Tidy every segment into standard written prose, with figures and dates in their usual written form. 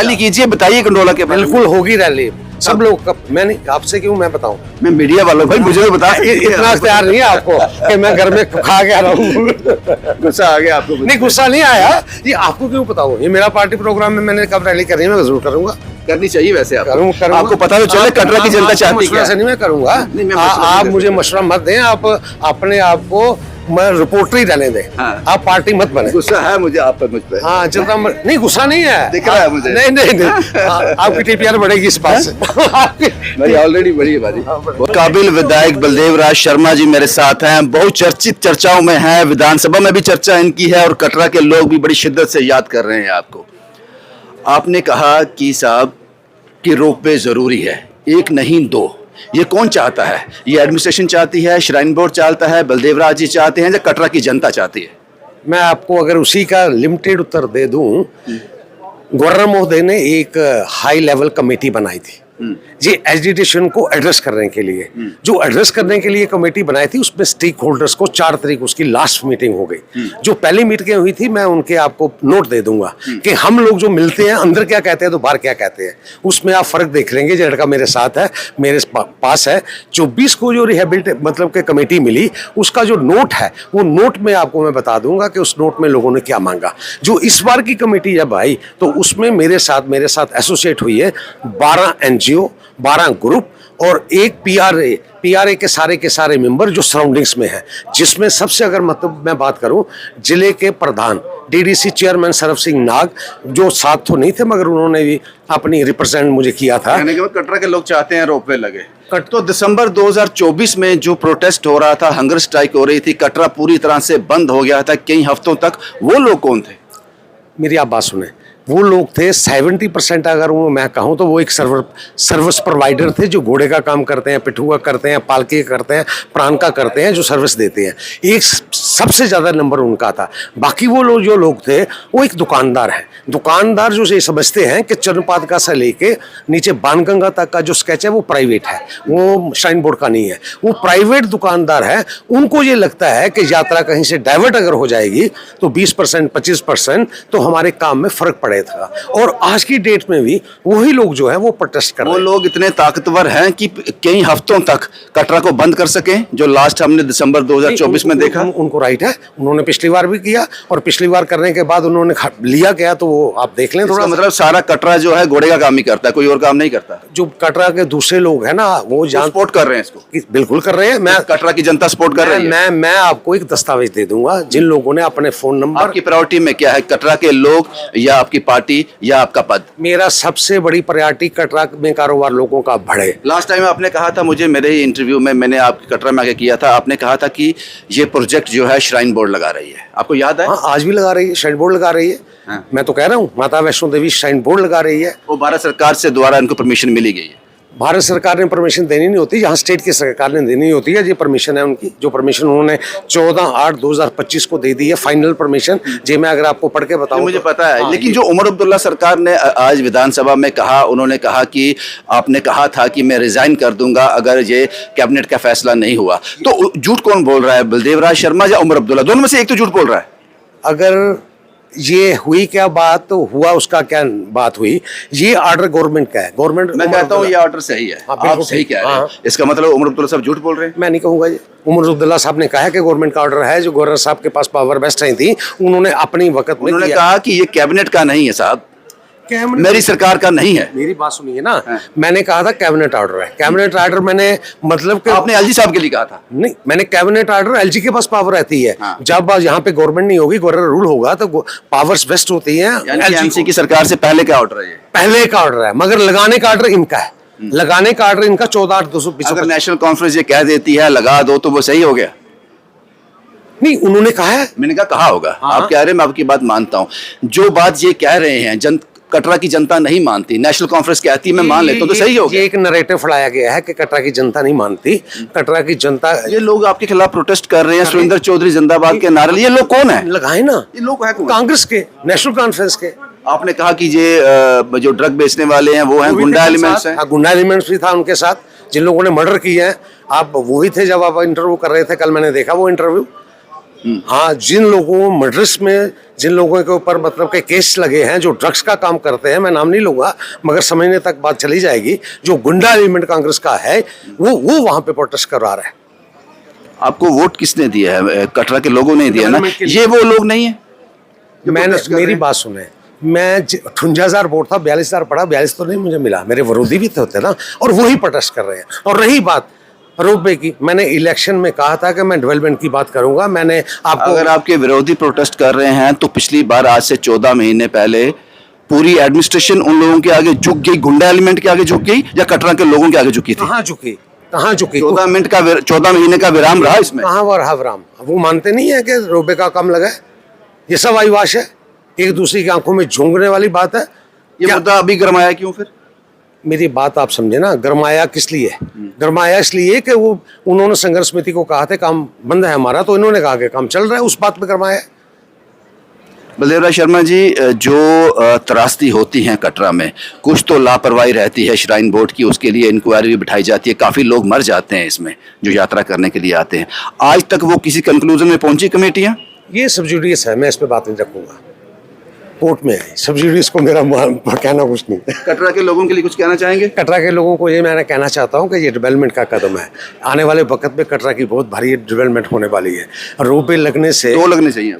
Rally कीजिए, बताइए gondola के बारे में। बिल्कुल होगी रैली, सब लोग मैं नहीं, आपसे क्यों मैं बताऊं, मैं मीडिया वाला भाई, मुझे तो बता। इतना इख्तियार नहीं है आपको कि मैं घर में खा के आ रहा हूँ। गुस्सा आ गया आपको? नहीं, गुस्सा नहीं आया, ये आपको क्यों बताऊं, ये मेरा पार्टी प्रोग्राम में मैंने कब रैली करनी है, मैं जरूर करूंगा। करनी चाहिए वैसे आप करूंगा। आपको पता तो चले कटरा की जनता चाहती है। नहीं, मैं करूंगा। आप मुझे मशवरा मत दें, आप अपने आप को मैं रिपोर्टरी रहने दें। हाँ। आप पार्टी मत बने। गुस्सा है मुझे आप पर, मुझ पे। हाँ, जितना नहीं, गुस्सा नहीं है, दिख रहा है मुझे। नहीं आपकी टीपीआर बढ़ेगी इस बात से। मेरी ऑलरेडी बढ़ी है बाजी। काबिल विधायक बलदेव राज शर्मा जी मेरे साथ हैं, बहुत चर्चित चर्चाओं में हैं, विधानसभा में भी चर्चा इनकी है और कटरा के लोग भी बड़ी शिद्दत से याद कर रहे हैं आपको। आपने कहा कि साहब कि रोपवे जरूरी है, एक नहीं दो, ये कौन चाहता है? ये एडमिनिस्ट्रेशन चाहती है, श्राइन बोर्ड चाहता है, बलदेव राज जी चाहते हैं, या कटरा की जनता चाहती है? मैं आपको अगर उसी का लिमिटेड उत्तर दे दूं, गवर्नर महोदय ने एक हाई लेवल कमेटी बनाई थी जी एजुकेशन को एड्रेस करने के लिए। जो एड्रेस करने के लिए कमेटी बनाई थी, उसमें स्टेक होल्डर्स को 4 तारीख उसकी लास्ट मीटिंग हो गई। जो पहली मीटिंग हुई थी, मैं उनके आपको नोट दे दूंगा कि हम लोग जो मिलते हैं अंदर क्या कहते हैं तो बाहर क्या कहते हैं, उसमें आप फर्क देख लेंगे। जो लड़का मेरे साथ है, मेरे पास है, 24 को जो रिहेबिलिटे मतलब के कमेटी मिली, उसका जो नोट है वो नोट में आपको मैं बता दूंगा कि उस नोट में लोगों ने क्या मांगा। जो इस बार की कमेटी जब आई तो उसमें मेरे साथ एसोसिएट हुई है 12 NGO, 12 ग्रुप और एक पीआरए के सारे मेंबर जो सराउंडिंग्स में हैं, जिसमें सबसे अगर मतलब मैं बात करूं, जिले के प्रधान डीडीसी चेयरमैन सरफ सिंह नाग, जो साथ तो नहीं थे मगर उन्होंने भी अपनी रिप्रेजेंट मुझे किया था। कटरा के लोग चाहते हैं रोपवे लगे। तो दिसंबर 2024 में जो प्रोटेस्ट हो रहा था, हंगर स्ट्राइक हो रही थी, कटरा पूरी तरह से बंद हो गया था कई हफ्तों तक, वो लोग कौन थे? मेरी आप बात सुने, वो लोग थे 70% अगर वो मैं कहूँ तो वो एक सर्विस प्रोवाइडर थे, जो घोड़े का काम करते हैं, पिट्ठू का करते हैं, पालकी का करते हैं, प्राण का करते हैं, जो सर्विस देते हैं। एक सबसे ज़्यादा नंबर उनका था। बाकी वो लोग जो लोग थे वो एक दुकानदार हैं। दुकानदार जो ये समझते हैं कि चरणपादका से लेके नीचे बाणगंगा तक का जो स्केच है वो प्राइवेट है, वो श्राइन बोर्ड का नहीं है, वो प्राइवेट दुकानदार है। उनको ये लगता है कि यात्रा कहीं से डाइवर्ट अगर हो जाएगी तो 20% 25% तो हमारे काम में फर्क पड़ेगा। और आज की डेट में भी वही लोग जो है वो प्रोटेस्ट कर रहे हैं। वो लोग इतने ताकतवर हैं कि कई हफ्तों तक कटरा को बंद कर सके, जो लास्ट हमने दिसंबर 2024 में देखा। उनको राइट है, उन्होंने पिछली बार भी किया और पिछली बार करने के बाद उन्होंने लिया गया, तो वो आप देख लें थोड़ा। मतलब सारा कटरा जो है घोड़े का काम ही करता है, कोई और काम नहीं करता। जो कटरा के दूसरे लोग हैं ना, वो सपोर्ट कर रहे हैं इसको। बिल्कुल कर रहे हैं। मैं कटरा की जनता सपोर्ट कर रही है। मैं आपको एक दस्तावेज दे दूंगा, जिन लोगों ने अपने फोन नंबर। आपकी प्रायोरिटी में क्या है, कटरा के लोग या आपकी पार्टी या आपका पद? मेरा सबसे बड़ी प्रायोरिटी कटरा में कारोबार लोगों का बढ़े। लास्ट टाइम आपने कहा था मुझे, मेरे ही इंटरव्यू में मैंने आपके कटरा में आके किया था, आपने कहा था कि ये प्रोजेक्ट जो है श्राइन बोर्ड लगा रही है, आपको याद है? हाँ, आज भी लगा रही है, श्राइन बोर्ड लगा रही है। हाँ। मैं तो कह रहा हूँ माता वैष्णो देवी श्राइन बोर्ड लगा रही है। वो भारत सरकार से द्वारा इनको परमिशन मिली गई है। भारत सरकार ने परमिशन देनी नहीं होती, जहाँ स्टेट की सरकार ने देनी होती है। ये परमिशन है उनकी, जो परमिशन उन्होंने 14/8/2025 को दे दी है, फाइनल परमिशन। जी मैं अगर आपको पढ़ के बताऊं मुझे तो, पता है। हाँ, लेकिन जो उमर अब्दुल्ला सरकार ने आज विधानसभा में कहा, उन्होंने कहा कि आपने कहा था कि मैं रिजाइन कर दूंगा अगर ये कैबिनेट का फैसला नहीं हुआ, तो झूठ कौन बोल रहा है, बलदेव राज शर्मा या उमर अब्दुल्ला? दोनों में से एक तो झूठ बोल रहा है। अगर ये हुई क्या बात, तो हुआ उसका क्या बात हुई, ये ऑर्डर गवर्नमेंट का है। गवर्नमेंट, मैं कहता हूँ ये ऑर्डर सही है। हाँ, आप सही कह रहे हैं। इसका मतलब उमर अब्दुल्ला साहब झूठ बोल रहे हैं? मैं नहीं कहूँगा। ये उमर अब्दुल्ला साहब ने कहा है कि गवर्नमेंट का ऑर्डर है, जो गवर्नर साहब के पास पावर बेस्ट नहीं थी, उन्होंने अपनी वक्त में उन्होंने कहा कि ये कैबिनेट का नहीं है साहब, मेरी सरकार का नहीं है। मेरी बात सुनिए ना, मैंने कहा था कैबिनेट ऑर्डर है। कैबिनेट ऑर्डर मैंने मतलब कि आपने एलजी साहब के लिए कहा था? नहीं, मैंने कैबिनेट ऑर्डर, एलजी के पास पावर रहती है। हाँ। जब यहाँ पे गवर्नमेंट नहीं होगी, गवर्नर रूल होगा, तो पावर्स वेस्ट होती हैं। एमसी की सरकार से पहले का ऑर्डर है? पहले का ऑर्डर है, मगर लगाने का ऑर्डर इनका है। लगाने का ऑर्डर इनका 14/8/2025। अगर नेशनल कॉन्फ्रेंस ये कह देती है लगा दो, तो वो सही हो गया? नहीं, उन्होंने कहा है। मैंने कहा होगा। आप कह रहे हैं, मैं आपकी बात मानता हूँ। जो बात ये कह रहे हैं कटरा की जनता नहीं मानती, नेशनल कॉन्फ्रेंस कहती है, मैं मान लेता हूं, तो सही हो गया। ये एक नरेटिव फैलाया गया है कि कटरा की जनता नहीं मानती। कटरा की जनता, ये लोग आपके खिलाफ प्रोटेस्ट कर रहे हैं, सुरेंद्र चौधरी जिंदाबाद के नारे। ये लोग कौन है? लगाए ना, ये लोग है कौन? कांग्रेस के, नेशनल कॉन्फ्रेंस के। आपने कहा कि ये जो ड्रग बेचने वाले हैं वो हैं गुंडा एलिमेंट्स हैं। गुंडा एलिमेंट्स भी था उनके साथ, जिन लोगों ने मर्डर किए हैं। आप वही थे जब आप इंटरव्यू कर रहे थे, कल मैंने देखा वो इंटरव्यू। हाँ, जिन लोगों मर्डर्स में, जिन लोगों के ऊपर मतलब के केस लगे हैं, जो ड्रग्स का काम करते हैं, मैं नाम नहीं लूंगा मगर समझने तक बात चली जाएगी, जो गुंडा एलिमेंट कांग्रेस का है वो वहां पे प्रोटेस्ट करवा रहा है। आपको वोट किसने दिया है? कटरा के लोगों ने दिया ना, ये वो लोग नहीं है? मैंने, मेरी बात सुने, मैं 58,000 वोट था, 42,000 पड़ा, 42 तो नहीं मुझे मिला, मेरे विरोधी भी तो होते ना, और वही प्रोटेस्ट कर रहे हैं। और रही बात रोपवे की, मैंने इलेक्शन में कहा था कि मैं डेवलपमेंट की बात करूंगा। मैंने आपको, अगर आपके विरोधी प्रोटेस्ट कर रहे हैं तो पिछली बार आज से 14 महीने पहले पूरी एडमिनिस्ट्रेशन उन लोगों के आगे झुक गई, गुंडा एलिमेंट के आगे झुक गई, या कटरा के लोगों के आगे झुकी थी? कहाँ झुकी, कहाँ झुकी? 14 महीने का विराम रहा इसमें। कहाँ वो रहा विराम? वो मानते नहीं है कि रोपवे का कम लगा है? ये सब आईवाश है, एक दूसरे की आंखों में झोंकने वाली बात है। ये मुद्दा अभी गरमाया क्यों फिर? मेरी बात आप समझे ना, गरमाया किस लिए? गरमाया इसलिए कि वो उन्होंने संघर्ष समिति को कहा था काम बंद है हमारा, तो इन्होंने कहा कि काम चल रहा है, उस बात पे गरमाया। बलदेव राय शर्मा जी, जो त्रासदी होती है कटरा में, कुछ तो लापरवाही रहती है श्राइन बोर्ड की, उसके लिए इंक्वायरी भी बिठाई जाती है, काफी लोग मर जाते हैं इसमें जो यात्रा करने के लिए आते हैं। आज तक वो किसी कंक्लूजन में पहुंची कमेटियां? ये सब्सिडीज है, मैं इस पे बात नहीं रखूंगा, कोर्ट में है सब्सिडीज को, मेरा कहना कुछ नहीं। कटरा के लोगों के लिए कुछ कहना चाहेंगे? कटरा के लोगों को ये मैं कहना चाहता हूँ कि ये डेवलपमेंट का कदम है, आने वाले वक्त में कटरा की बहुत भारी डेवलपमेंट होने वाली है। रोपवे लगने से, 2 लगने चाहिए।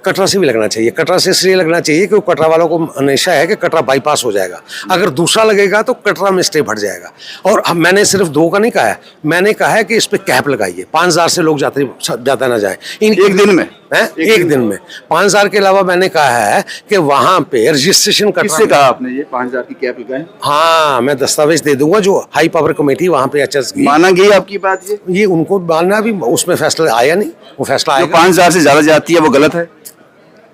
कटरा से भी लगना चाहिए। कटरा से इसलिए लगना चाहिए कि कटरा वालों को हमेशा है कि कटरा बाईपास हो जाएगा, अगर दूसरा लगेगा तो कटरा में स्टे बढ़ जाएगा। और अब मैंने सिर्फ 2 का नहीं कहा है, मैंने कहा है कि इस पे कैप लगाइए, 5,000 से लोग जाता ना जाए एक दिन में है, एक दिन में 5,000 के अलावा मैंने कहा है कि वहां पे रजिस्ट्रेशन करना। किससे कहा आपने ये 5,000 की कैप लगाए? हाँ, मैं दस्तावेज दे दूंगा, जो हाई पावर कमेटी वहां पे एचएस की। माना गई आपकी बात? ये उनको मानना भी, उसमें फैसला आया नहीं, वो फैसला आया 5,000 से ज्यादा जाती है वो गलत है।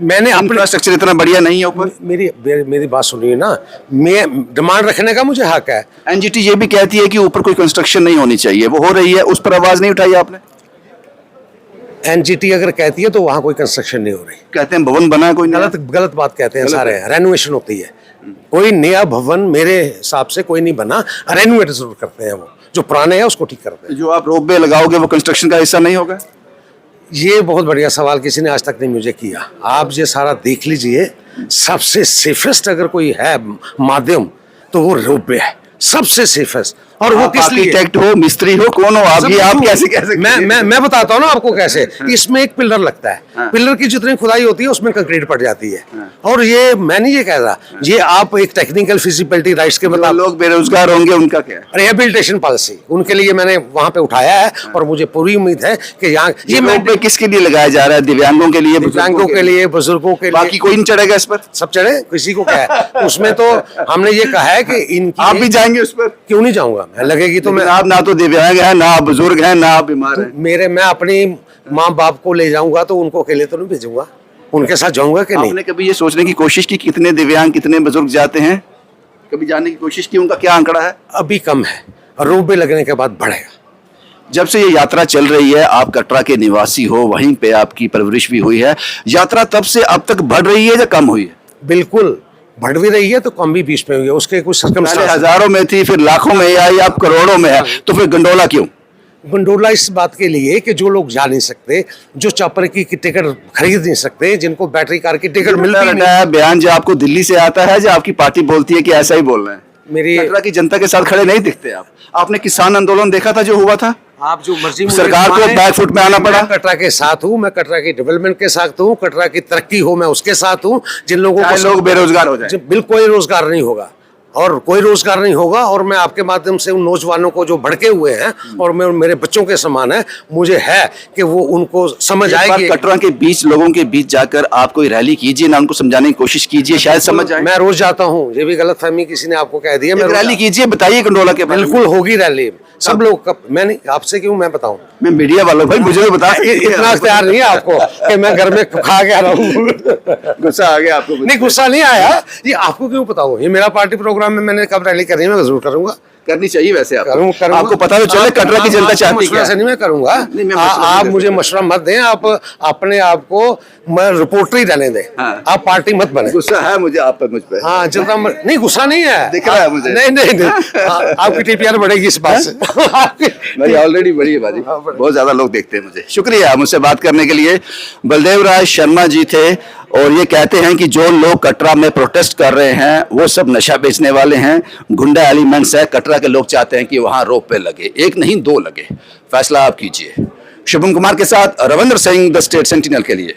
मैंने अपना इंफ्रास्ट्रक्चर इतना बढ़िया नहीं है ऊपर। मेरी बात सुनिए ना, मैं डिमांड रखने का मुझे हक है। एनजीटी ये भी कहती है कि ऊपर कोई कंस्ट्रक्शन नहीं होनी चाहिए, वो हो रही है, उस पर आवाज नहीं उठाई आपने? एनजीटी अगर कहती है तो वहां कोई कंस्ट्रक्शन नहीं हो रही, कहते हैं भवन बना है कोई नया। गलत बात कहते हैं सारे, रेनोवेशन होती है। कोई नया भवन मेरे हिसाब से कोई नहीं बना, रेनोवेट जरूर करते हैं, वो जो पुराने हैं उसको ठीक करते हैं। जो आप रोपवे लगाओगे वो कंस्ट्रक्शन का हिस्सा नहीं होगा? ये बहुत बढ़िया सवाल किसी ने आज तक नहीं मुझे किया। आप ये सारा देख लीजिए, सबसे सेफेस्ट अगर कोई है माध्यम तो वो रोपवे है, सबसे सेफेस्ट। और वो किस लिए? आर्किटेक्ट हो, मिस्त्री हो, कौन हो आप, ये आप कैसे कह सकते हैं? मैं बताता हूँ ना आपको कैसे। इसमें एक पिलर लगता है, पिलर की जितनी खुदाई होती है उसमें कंक्रीट पड़ जाती है। और ये मैं नहीं ये कह रहा, ये आप एक टेक्निकल फिजिबिलिटी राइट्स के मतलब लोग बेरोजगार होंगे उनका क्या? रिहेबिलिटेशन पॉलिसी उनके लिए मैंने वहां पे उठाया है, और मुझे पूरी उम्मीद है कि यहाँ ये रोपवे किसके लिए लगाया जा रहा है? दिव्यांगों के लिए, दिव्यांगों के लिए, बुजुर्गों के लिए। बाकी कोई नहीं चढ़ेगा इस पर? सब चढ़े, किसी को क्या है उसमें। तो हमने ये कहा है कि इनकी, आप भी जाएंगे उस पर? क्यों नहीं जाऊंगा मैं, लगेगी तो मैं। आप ना तो दिव्यांग हैं, ना आप बुजुर्ग हैं, ना आप बीमार हैं। मैं अपनी माँ बाप को ले जाऊंगा तो उनको अकेले तो नहीं भेजूंगा, उनके साथ जाऊंगा कि नहीं। आपने कभी ये सोचने की कोशिश की कितने दिव्यांग, कितने बुजुर्ग जाते हैं? कभी जानने की कोशिश की उनका क्या आंकड़ा है? अभी कम है, रोपवे लगने के बाद बढ़ेगा। जब से ये यात्रा चल रही है, आप कटरा के निवासी हो, वहीं पे आपकी परवरिश भी हुई है, यात्रा तब से अब तक बढ़ रही है या कम हुई है? बिल्कुल बढ़ भी रही है, तो कम भी बीच में हुई है, उसके कुछ पहले हजारों में थी, फिर लाखों में आई, अब करोड़ों में है, तो फिर गंडोला क्यों? गंडोला इस बात के लिए कि जो लोग जा नहीं सकते, जो चॉपर की टिकट खरीद नहीं सकते, जिनको बैटरी कार की टिकट मिलती नहीं है। बयान जो आपको दिल्ली से आता है, जो आपकी पार्टी बोलती है कि ऐसा ही बोलना है, मेरी कटरा की जनता के साथ खड़े नहीं दिखते आप। आपने किसान आंदोलन देखा था जो हुआ था? आप जो मर्जी, सरकार को बैक फुट में आना पड़ा। कटरा के साथ हूँ मैं, कटरा की डेवलपमेंट के साथ हूँ, कटरा की तरक्की हो मैं उसके साथ हूँ। जिन लोगों को लोग बेरोजगार हो जाए, बिल्कुल कोई रोजगार नहीं होगा, और कोई रोजगार नहीं होगा। और मैं आपके माध्यम से उन नौजवानों को जो भड़के हुए हैं, और मैं मेरे बच्चों के समान है, मुझे है कि वो उनको समझ आएगी। कटरा के बीच, लोगों के बीच जाकर आप कोई रैली कीजिए ना, उनको समझाने की कोशिश कीजिए, शायद समझ आए। मैं रोज जाता हूँ, ये भी गलतफहमी किसी ने आपको कह दिया। मैं रैली कीजिए, बताइए गंडोला के बारे में। बिल्कुल होगी रैली, सब लोग। मैं नहीं, आपसे क्यों मैं बताऊं? मैं मीडिया वाला भाई, मुझे तो बता। इतना अख्तियार नहीं है आपको कि मैं घर में खा के आ रहा हूँ। गुस्सा आ गया आपको? नहीं, गुस्सा नहीं आया। ये आपको क्यों बताऊं? ये मेरा पार्टी प्रोग्राम में मैंने कब रैली करनी है, मैं जरूर करूंगा। करनी चाहिए वैसे करूंगा। आपको पता तो चले कटरा की जनता चाहती मशवरा क्या से है। नहीं मैं करूंगा। नहीं, मैं मशवरा आप नहीं मुझे करता। मशवरा मत दें, आप अपने आप को मैं रिपोर्टर ही रहने दें। हाँ। आप पार्टी मत बने। गुस्सा है मुझे आप पर, मुझ पे। हाँ जितना नहीं, गुस्सा नहीं है, दिख रहा है मुझे। नहीं नहीं नहीं। हाँ, आपकी टीपीआर बढ़ेगी इस बात से। मेरी ऑलरेडी बड़ी है बाजी, बहुत ज्यादा लोग देखते हैं मुझे। शुक्रिया मुझसे बात करने के लिए। बलदेव राज शर्मा जी थे और ये कहते हैं कि जो लोग कटरा में प्रोटेस्ट कर रहे हैं वो सब नशा बेचने वाले हैं, गुंडा एलिमेंट्स है। कटरा के लोग चाहते हैं कि वहां रोप पे लगे, एक नहीं 2 लगे, फैसला आप कीजिए। शुभम कुमार के साथ Ravindra Singh, the state sentinel के लिए।